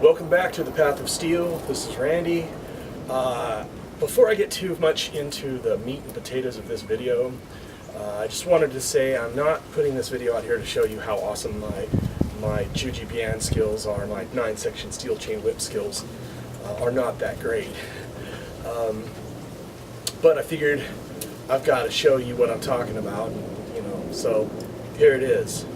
Welcome back to the Path of Steel. This is Randy. Before I get too much into the meat and potatoes of this video, I just wanted to say I'm not putting this video out here to show you how awesome my jiujiebian skills are. My 9-section steel chain whip skills are not that great. But I figured I've got to show you what I'm talking about, so here it is.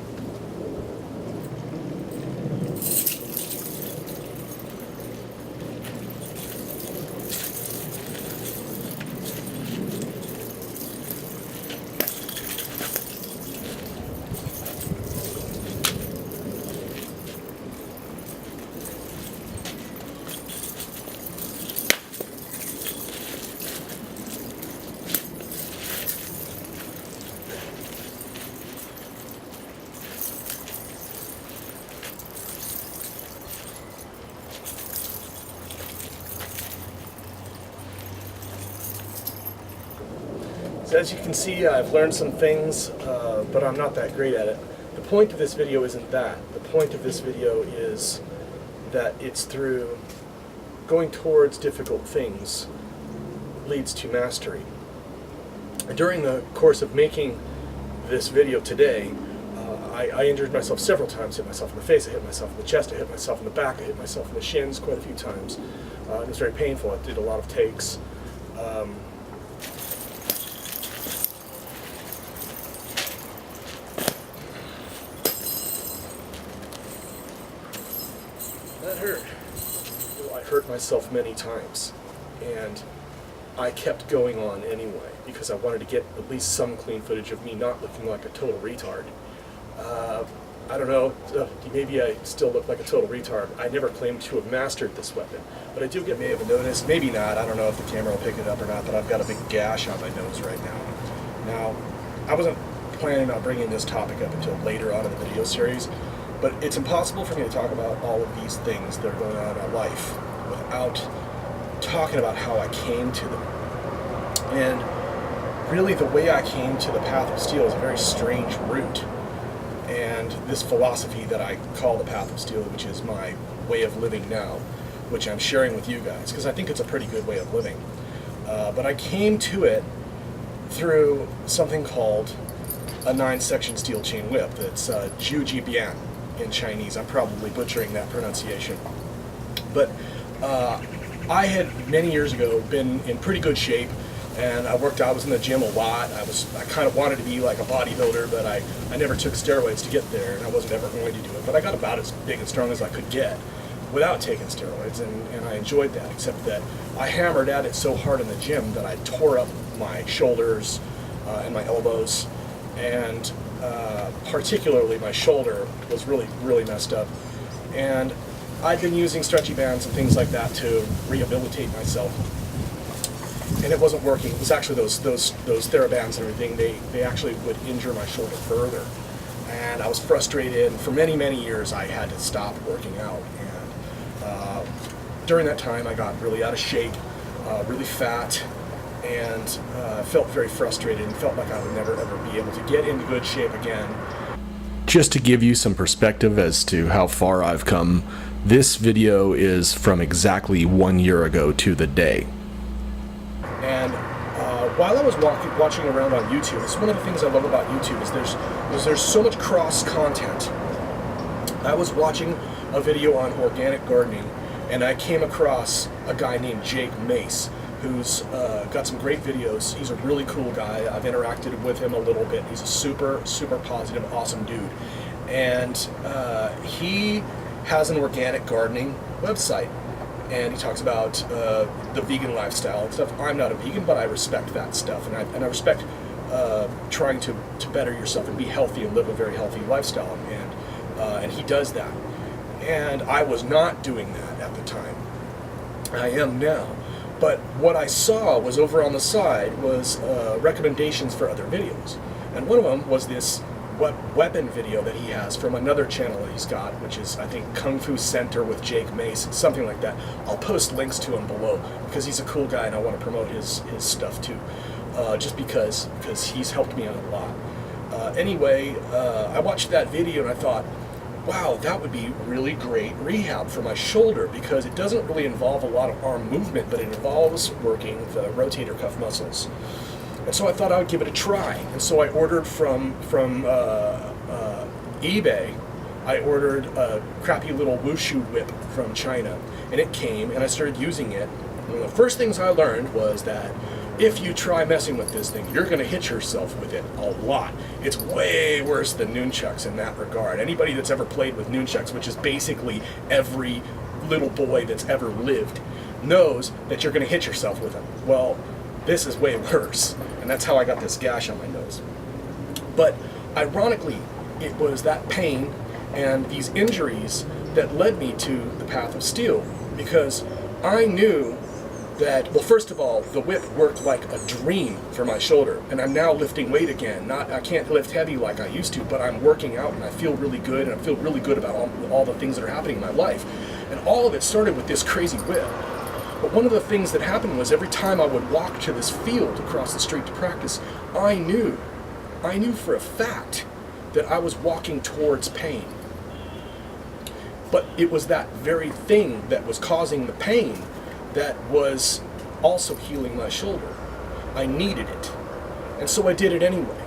So as you can see, I've learned some things, but I'm not that great at it. The point of this video isn't that. The point of this video is that it's through going towards difficult things leads to mastery. During the course of making this video today, I injured myself several times. Hit myself in the face, I hit myself in the chest, I hit myself in the back, I hit myself in the shins quite a few times. It was very painful. I did a lot of takes. That hurt. Well, I hurt myself many times, and I kept going on anyway because I wanted to get at least some clean footage of me not looking like a total retard. I don't know, maybe I still look like a total retard. I never claimed to have mastered this weapon, but I do get, may have noticed, maybe not, I don't know if the camera will pick it up or not, but I've got a big gash on my nose right now. Now, I wasn't planning on bringing this topic up until later on in the video series, but it's impossible for me to talk about all of these things that are going on in my life without talking about how I came to them. And really the way I came to the Path of Steel is a very strange route. And this philosophy that I call the Path of Steel, which is my way of living now, which I'm sharing with you guys, because I think it's a pretty good way of living. But I came to it through something called a 9-section steel chain whip. That's jiujiebian in Chinese. I'm probably butchering that pronunciation. But I had many years ago been in pretty good shape, and I worked out. I was in the gym a lot. I kind of wanted to be like a bodybuilder, but I never took steroids to get there, and I wasn't ever going to do it. But I got about as big and strong as I could get without taking steroids, and I enjoyed that, except that I hammered at it so hard in the gym that I tore up my shoulders and my elbows, and particularly my shoulder was really messed up. And I'd been using stretchy bands and things like that to rehabilitate myself, and it wasn't working. It was actually those TheraBands and everything, they actually would injure my shoulder further. And I was frustrated, and for many years I had to stop working out. And during that time I got really out of shape, really fat, and felt very frustrated and felt like I would never ever be able to get into good shape again. Just to give you some perspective as to how far I've come, this video is from exactly 1 year ago to the day. And while I was watching around on YouTube, this is one of the things I love about YouTube is there's so much cross content. I was watching a video on organic gardening, and I came across a guy named Mace, who's got some great videos. He's a really cool guy. I've interacted with him a little bit. He's a super positive, awesome dude. And he has an organic gardening website. And he talks about the vegan lifestyle and stuff. I'm not a vegan, but I respect that stuff. And I respect trying to better yourself and be healthy and live a very healthy lifestyle. And he does that. And I was not doing that at the time. I am now. But what I saw was over on the side was recommendations for other videos. And one of them was this weapon video that he has from another channel that he's got, which is, I think, Kung Fu Center with Mace, something like that. I'll post links to him below because he's a cool guy and I want to promote his stuff too, just because he's helped me out a lot. Anyway, I watched that video and I thought, wow, that would be really great rehab for my shoulder, because it doesn't really involve a lot of arm movement, but it involves working the rotator cuff muscles. And so I thought I would give it a try. And so I ordered from eBay. I ordered a crappy little wushu whip from China, and it came, and I started using it. And one of the first things I learned was that if you try messing with this thing, you're going to hit yourself with it a lot. It's way worse than nunchucks in that regard. Anybody that's ever played with nunchucks, which is basically every little boy that's ever lived, knows that you're going to hit yourself with them. Well, this is way worse, and that's how I got this gash on my nose. But ironically, it was that pain and these injuries that led me to the path of steel, because I knew that, well, first of all, the whip worked like a dream for my shoulder, and I'm now lifting weight again. I can't lift heavy like I used to, but I'm working out, and I feel really good, and I feel really good about all the things that are happening in my life. And all of it started with this crazy whip. But one of the things that happened was every time I would walk to this field across the street to practice, I knew for a fact that I was walking towards pain. But it was that very thing that was causing the pain that was also healing my shoulder. I needed it. And so I did it anyway.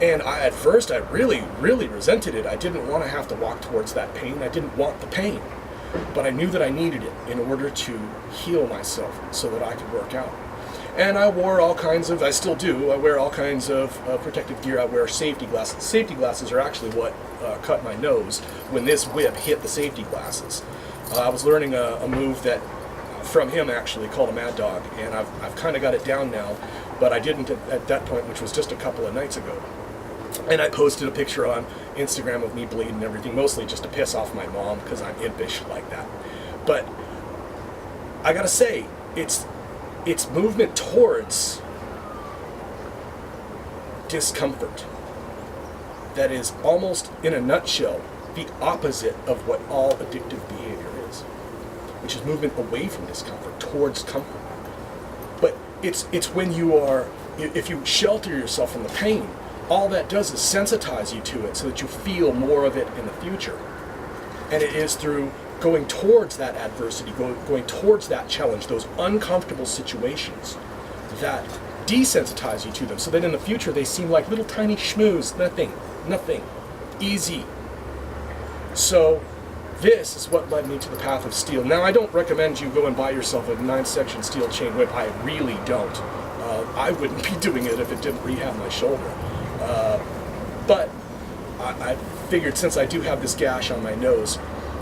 And at first I really, really resented it. I didn't want to have to walk towards that pain. I didn't want the pain. But I knew that I needed it in order to heal myself so that I could work out. And I wore all kinds of, I still do, I wear all kinds of protective gear. I wear safety glasses. Safety glasses are actually what cut my nose when this whip hit the safety glasses. I was learning a move that from him actually called a mad dog, and I've kind of got it down now, but I didn't at that point, which was just a couple of nights ago. And I posted a picture on Instagram of me bleeding and everything, mostly just to piss off my mom because I'm impish like that. But I gotta say, it's movement towards discomfort that is almost, in a nutshell, the opposite of what all addictive behavior is, which is movement away from discomfort towards comfort. But it's when you are, if you shelter yourself from the pain, all that does is sensitize you to it so that you feel more of it in the future. And it is through going towards that adversity, going towards that challenge, those uncomfortable situations that desensitize you to them, so that in the future they seem like little tiny schmoos, nothing, easy. So this is what led me to the path of steel. Now, I don't recommend you go and buy yourself a 9-section steel chain whip. I really don't. I wouldn't be doing it if it didn't rehab my shoulder. But I figured, since I do have this gash on my nose,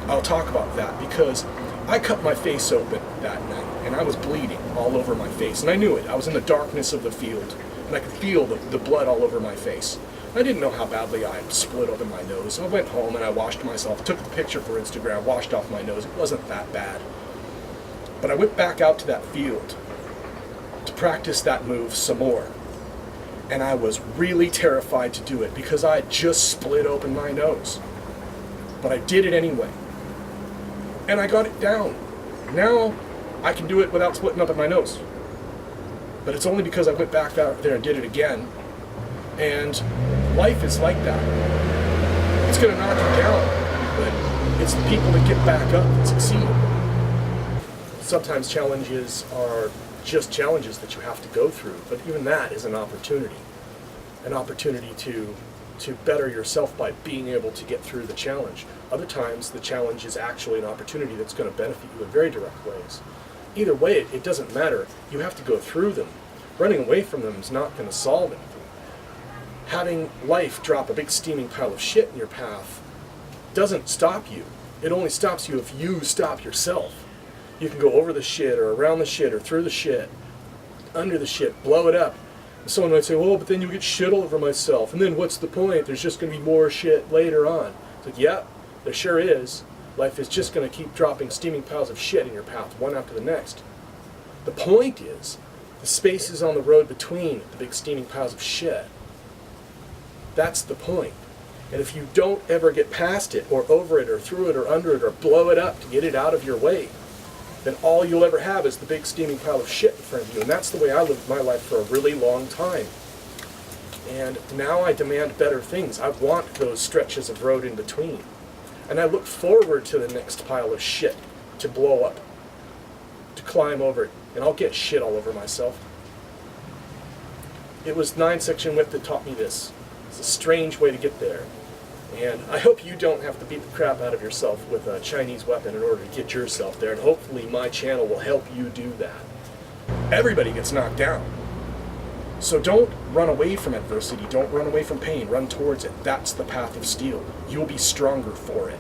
I'll talk about that, because I cut my face open that night, and I was bleeding all over my face, and I knew it. I was in the darkness of the field, and I could feel the blood all over my face. I didn't know how badly I had split open my nose. I went home and I washed myself, took a picture for Instagram, washed off my nose. It wasn't that bad. But I went back out to that field to practice that move some more. And I was really terrified to do it because I had just split open my nose. But I did it anyway. And I got it down. Now I can do it without splitting open my nose. But it's only because I went back out there and did it again. And life is like that. It's going to knock you down, but it's the people that get back up that succeed. Sometimes challenges are just challenges that you have to go through, but even that is an opportunity to better yourself by being able to get through the challenge. Other times the challenge is actually an opportunity that's going to benefit you in very direct ways. Either way, it doesn't matter. You have to go through them. Running away from them is not going to solve anything. Having life drop a big steaming pile of shit in your path doesn't stop you. It only stops you if you stop yourself. You can go over the shit, or around the shit, or through the shit, under the shit, blow it up. And someone might say, well, but then you get shit all over myself, and then what's the point? There's just going to be more shit later on. It's like, yeah, there sure is. Life is just going to keep dropping steaming piles of shit in your path, one after the next. The point is, the spaces on the road between the big steaming piles of shit. That's the point. And if you don't ever get past it, or over it, or through it, or under it, or blow it up to get it out of your way, then all you'll ever have is the big steaming pile of shit in front of you. And that's the way I lived my life for a really long time. And now I demand better things. I want those stretches of road in between. And I look forward to the next pile of shit to blow up, to climb over it, and I'll get shit all over myself. It was 9-section whip that taught me this. It's a strange way to get there. And I hope you don't have to beat the crap out of yourself with a Chinese weapon in order to get yourself there, and hopefully my channel will help you do that. Everybody gets knocked down. So don't run away from adversity, don't run away from pain, run towards it. That's the path of steel. You'll be stronger for it.